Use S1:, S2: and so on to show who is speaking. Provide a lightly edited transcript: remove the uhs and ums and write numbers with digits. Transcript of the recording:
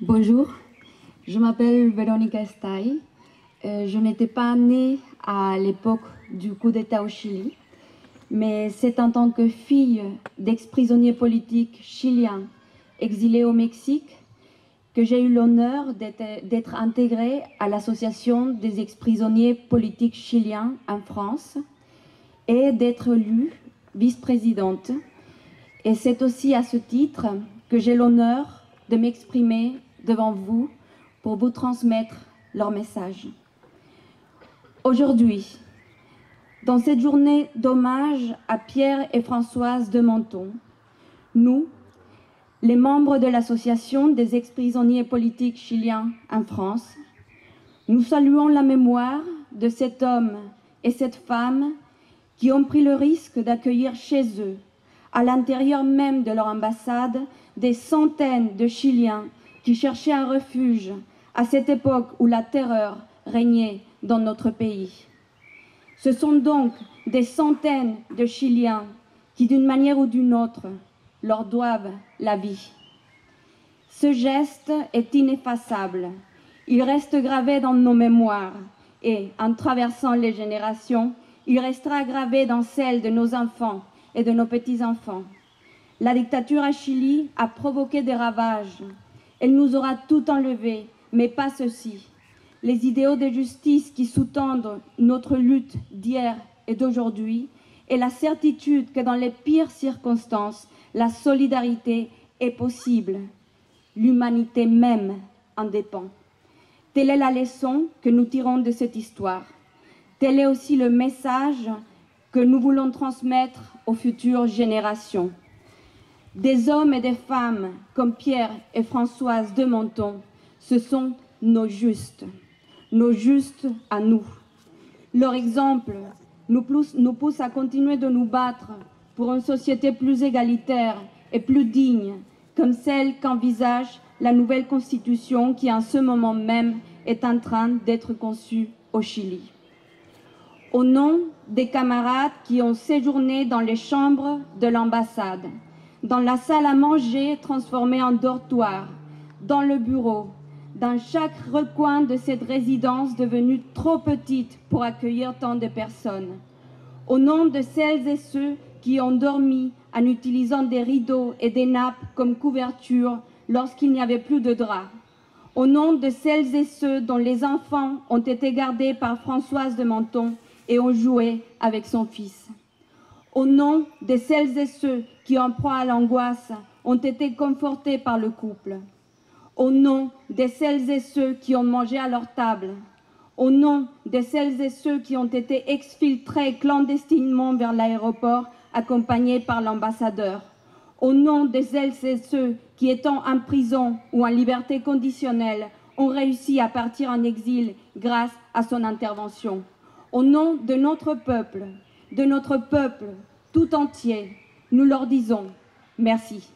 S1: Bonjour, je m'appelle Véronica Estay. Je n'étais pas née à l'époque du coup d'État au Chili, mais c'est en tant que fille d'ex-prisonniers politiques chiliens exilés au Mexique que j'ai eu l'honneur d'être intégrée à l'association des ex-prisonniers politiques chiliens en France et d'être élue vice-présidente. Et c'est aussi à ce titre que j'ai l'honneur de m'exprimer devant vous pour vous transmettre leur message. Aujourd'hui, dans cette journée d'hommage à Pierre et Françoise de Menthon, nous, les membres de l'association des ex-prisonniers politiques chiliens en France, nous saluons la mémoire de cet homme et cette femme qui ont pris le risque d'accueillir chez eux, à l'intérieur même de leur ambassade, des centaines de Chiliens qui cherchaient un refuge à cette époque où la terreur régnait dans notre pays. Ce sont donc des centaines de Chiliens qui, d'une manière ou d'une autre, leur doivent la vie. Ce geste est ineffaçable. Il reste gravé dans nos mémoires et, en traversant les générations, il restera gravé dans celles de nos enfants et de nos petits-enfants. La dictature à Chili a provoqué des ravages. Elle nous aura tout enlevé, mais pas ceci. Les idéaux de justice qui sous-tendent notre lutte d'hier et d'aujourd'hui, et la certitude que dans les pires circonstances, la solidarité est possible. L'humanité même en dépend. Telle est la leçon que nous tirons de cette histoire. Tel est aussi le message que nous voulons transmettre aux futures générations. Des hommes et des femmes comme Pierre et Françoise de Menthon, ce sont nos justes à nous. Leur exemple nous pousse à continuer de nous battre pour une société plus égalitaire et plus digne, comme celle qu'envisage la nouvelle constitution qui en ce moment même est en train d'être conçue au Chili. Au nom des camarades qui ont séjourné dans les chambres de l'ambassade, dans la salle à manger transformée en dortoir, dans le bureau, dans chaque recoin de cette résidence devenue trop petite pour accueillir tant de personnes, au nom de celles et ceux qui ont dormi en utilisant des rideaux et des nappes comme couverture lorsqu'il n'y avait plus de draps, au nom de celles et ceux dont les enfants ont été gardés par Françoise de Menthon et ont joué avec son fils. Au nom de celles et ceux qui, en proie à l'angoisse, ont été confortés par le couple. Au nom de celles et ceux qui ont mangé à leur table. Au nom de celles et ceux qui ont été exfiltrés clandestinement vers l'aéroport, accompagnés par l'ambassadeur. Au nom de celles et ceux qui, étant en prison ou en liberté conditionnelle, ont réussi à partir en exil grâce à son intervention. Au nom de notre peuple tout entier, nous leur disons merci.